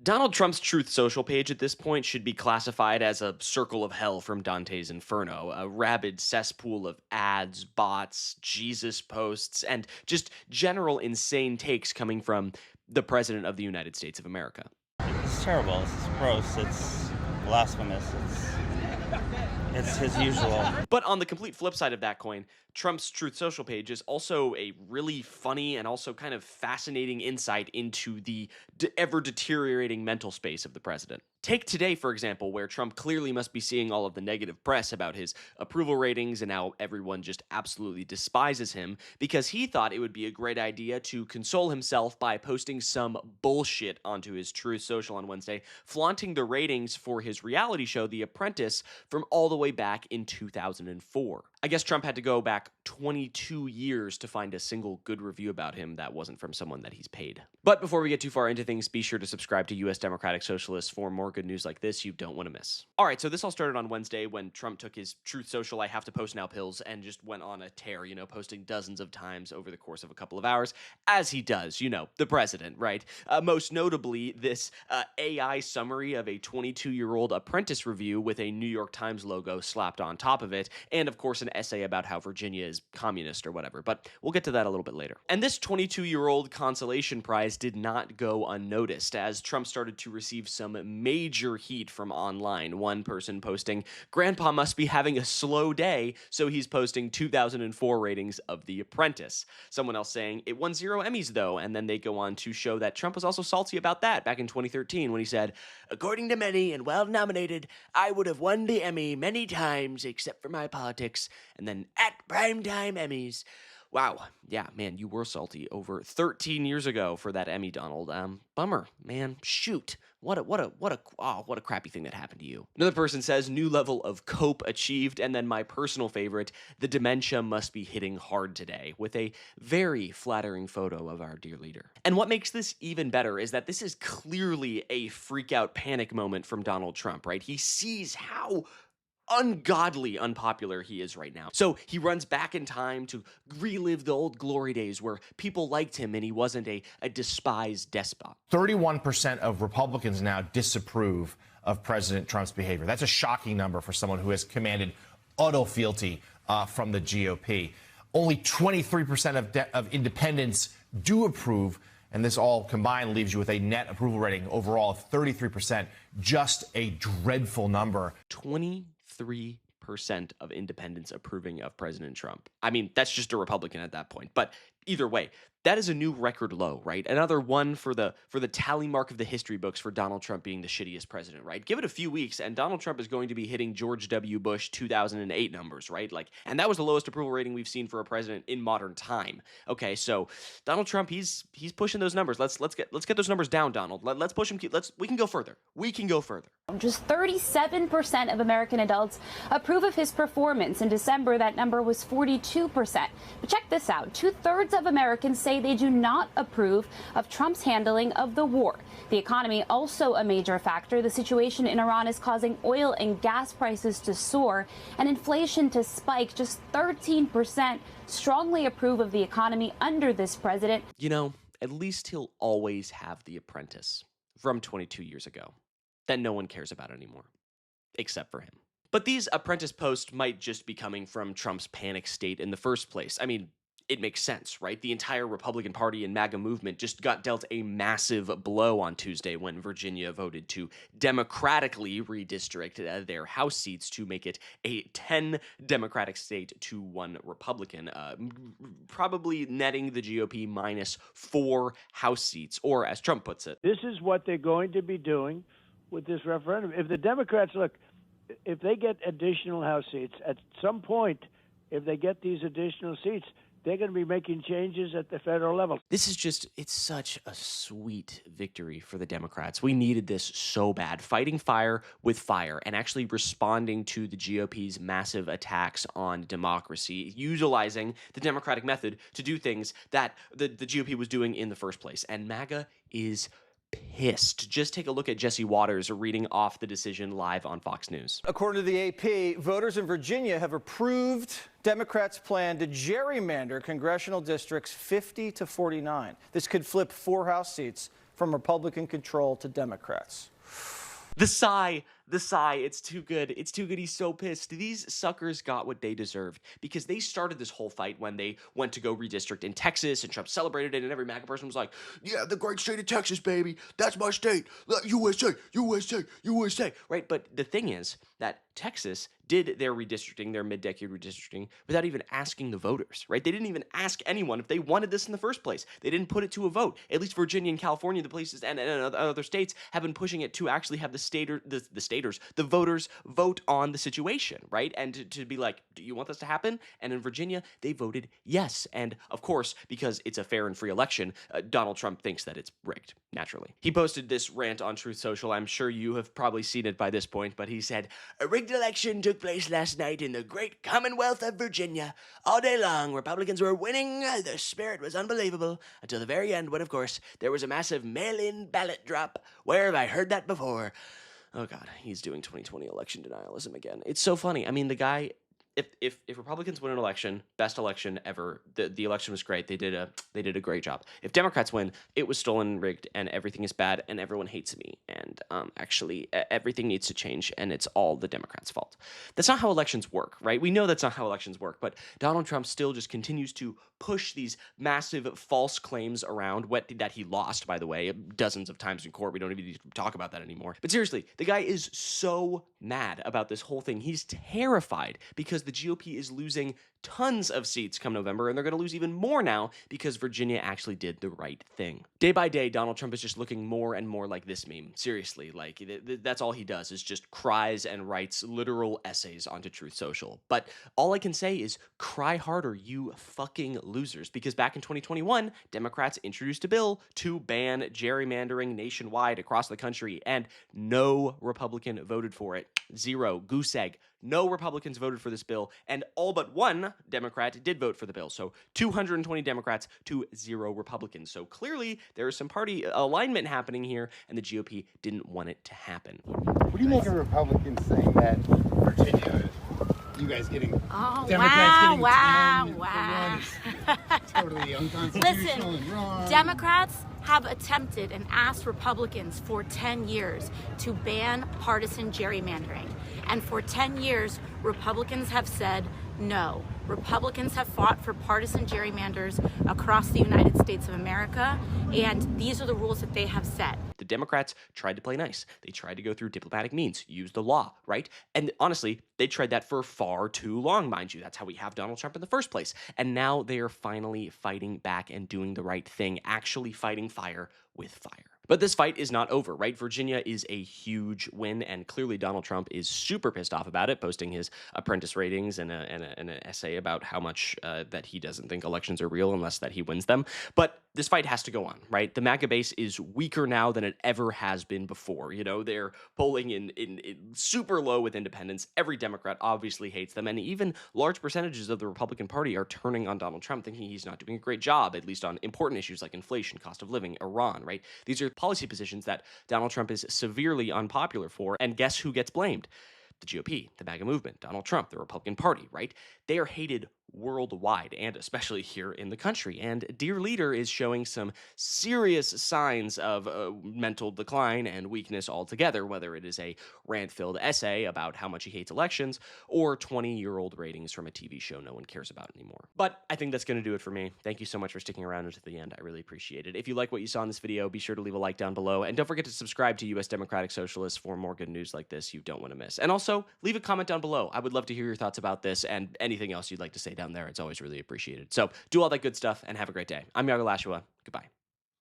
Donald Trump's Truth Social page at this point should be classified as a circle of hell from Dante's Inferno, a rabid cesspool of ads, bots, Jesus posts, and just general insane takes coming from the President of the United States of America. It's terrible. It's gross. It's blasphemous. It's his usual. But on the complete flip side of that coin, Trump's Truth Social page is also a really funny and also kind of fascinating insight into the ever deteriorating mental space of the president. Take today, for example, where Trump clearly must be seeing all of the negative press about his approval ratings and how everyone just absolutely despises him because he thought it would be a great idea to console himself by posting some bullshit onto his Truth Social on Wednesday, flaunting the ratings for his reality show, The Apprentice, from all the way back in 2004. I guess Trump had to go back 22 years to find a single good review about him that wasn't from someone that he's paid. But before we get too far into things, be sure to subscribe to US Democratic Socialists for more good news like this you don't want to miss. All right, so this all started on Wednesday when Trump took his Truth Social I have to post now pills and just went on a tear, posting dozens of times over the course of a couple of hours, as he does, the president, right? Most notably, this AI summary of a 22-year-old Apprentice review with a New York Times logo slapped on top of it, and of course an essay about how Virginia is communist or whatever, but we'll get to that a little bit later. And this 22-year-old consolation prize did not go unnoticed, as Trump started to receive some major heat from online. One person posting, "Grandpa must be having a slow day, so he's posting 2004 ratings of The Apprentice." Someone else saying, "It won 0 Emmys though," and then they go on to show that Trump was also salty about that back in 2013 when he said, "According to many and well nominated, I would have won the Emmy many times except for my politics," and then "at primetime Emmys." Wow. Yeah, man, you were salty over 13 years ago for that Emmy, Donald. Bummer, man. Shoot. What a crappy thing that happened to you. Another person says, "New level of cope achieved." And then my personal favorite, "The dementia must be hitting hard today," with a very flattering photo of our dear leader. And what makes this even better is that this is clearly a freak out panic moment from Donald Trump, right? He sees how ungodly unpopular he is right now. So he runs back in time to relive the old glory days where people liked him and he wasn't a despised despot. 31% of Republicans now disapprove of President Trump's behavior. That's a shocking number for someone who has commanded utter fealty from the GOP. Only 23% of independents do approve, and this all combined leaves you with a net approval rating overall of 33%. Just a dreadful number. 23% of independents approving of President Trump. I mean, that's just a Republican at that point. But either way, that is a new record low, right? Another one for the tally mark of the history books for Donald Trump being the shittiest president, right? Give it a few weeks and Donald Trump is going to be hitting George W. Bush 2008 numbers, right? And that was the lowest approval rating we've seen for a president in modern time. Okay, so Donald Trump, he's pushing those numbers. Let's get those numbers down, Donald. Let's push him. We can go further. We can go further. Just 37% of American adults approve of his performance. In December, that number was 42%. But check this out. 2/3 of Americans say they do not approve of Trump's handling of the war. The economy also a major factor. The situation in Iran is causing oil and gas prices to soar and inflation to spike. Just 13% strongly approve of the economy under this president. At least he'll always have The Apprentice from 22 years ago that no one cares about anymore, except for him. But these Apprentice posts might just be coming from Trump's panic state in the first place. I mean, it makes sense, right? The entire Republican Party and MAGA movement just got dealt a massive blow on Tuesday when Virginia voted to democratically redistrict their House seats to make it a 10 Democratic state to 1 Republican, probably netting the GOP minus 4 House seats, or as Trump puts it, "This is what they're going to be doing with this referendum." If the Democrats, if they get additional House seats, at some point, if they get these additional seats, they're going to be making changes at the federal level. This is it's such a sweet victory for the Democrats. We needed this so bad, fighting fire with fire and actually responding to the GOP's massive attacks on democracy, utilizing the Democratic method to do things that the GOP was doing in the first place. And MAGA is pissed. Just take a look at Jesse Waters reading off the decision live on Fox News. According to the AP, voters in Virginia have approved Democrats' plan to gerrymander congressional districts 50 to 49. This could flip 4 House seats from Republican control to Democrats. The sigh, it's too good. It's too good. He's so pissed. These suckers got what they deserved because they started this whole fight when they went to go redistrict in Texas, and Trump celebrated it, and every MAGA person was like, yeah, the great state of Texas, baby. That's my state. USA, USA, USA. Right? But the thing is that Texas did their redistricting, their mid-decade redistricting, without even asking the voters, right? They didn't even ask anyone if they wanted this in the first place. They didn't put it to a vote. At least Virginia and California, the places, and other states have been pushing it to actually have the voters vote on the situation, right? And to be like, do you want this to happen? And in Virginia, they voted yes. And of course, because it's a fair and free election, Donald Trump thinks that it's rigged, naturally. He posted this rant on Truth Social. I'm sure you have probably seen it by this point, but he said, a rigged election took place last night in the great Commonwealth of Virginia. All day long, Republicans were winning. The spirit was unbelievable until the very end when, of course, there was a massive mail-in ballot drop. Where have I heard that before? Oh, God, he's doing 2020 election denialism again. It's so funny. I mean, the guy, if Republicans win an election, best election ever, the election was great. They did a great job. If Democrats win, it was stolen, rigged, and everything is bad, and everyone hates me. And actually, everything needs to change, and it's all the Democrats' fault. That's not how elections work, right? We know that's not how elections work, but Donald Trump still just continues to push these massive false claims around, that he lost, by the way, dozens of times in court. We don't even need to talk about that anymore. But seriously, the guy is so mad about this whole thing. He's terrified because the GOP is losing tons of seats come November, and they're going to lose even more now because Virginia actually did the right thing. Day by day, Donald Trump is just looking more and more like this meme. Seriously, like that's all he does is just cries and writes literal essays onto Truth Social. But all I can say is cry harder, you fucking losers, because back in 2021, Democrats introduced a bill to ban gerrymandering nationwide across the country, and no Republican voted for it. Zero. Goose egg. No Republicans voted for this bill, and all but one Democrat did vote for the bill. So 220 Democrats to 0 Republicans. So clearly there is some party alignment happening here, and the GOP didn't want it to happen. What do you make of Republicans saying that Virginia, you guys getting Democrats getting 10 for one is totally unconstitutional and wrong? Democrats have attempted and asked Republicans for 10 years to ban partisan gerrymandering. And for 10 years, Republicans have said no. Republicans have fought for partisan gerrymanders across the United States of America, and these are the rules that they have set. The Democrats tried to play nice. They tried to go through diplomatic means, use the law, right? And honestly, they tried that for far too long, mind you. That's how we have Donald Trump in the first place. And now they are finally fighting back and doing the right thing, actually fighting fire with fire. But this fight is not over, right? Virginia is a huge win, and clearly Donald Trump is super pissed off about it, posting his Apprentice ratings and an essay about how much that he doesn't think elections are real unless that he wins them. But this fight has to go on, right? The MAGA base is weaker now than it ever has been before. You know, they're polling in super low with independents. Every Democrat obviously hates them, and even large percentages of the Republican Party are turning on Donald Trump, thinking he's not doing a great job, at least on important issues like inflation, cost of living, Iran, right? These are policy positions that Donald Trump is severely unpopular for, and guess who gets blamed? The GOP, the MAGA movement, Donald Trump, the Republican Party, right? They are hated worldwide, and especially here in the country. And Dear Leader is showing some serious signs of mental decline and weakness altogether, whether it is a rant-filled essay about how much he hates elections or 20-year-old ratings from a TV show no one cares about anymore. But I think that's going to do it for me. Thank you so much for sticking around until the end. I really appreciate it. If you like what you saw in this video, be sure to leave a like down below, and don't forget to subscribe to US Democratic Socialists for more good news like this you don't want to miss. And also, leave a comment down below. I would love to hear your thoughts about this and anything else you'd like to say down there. It's always really appreciated. So do all that good stuff and have a great day. I'm Iago Lashua. Goodbye.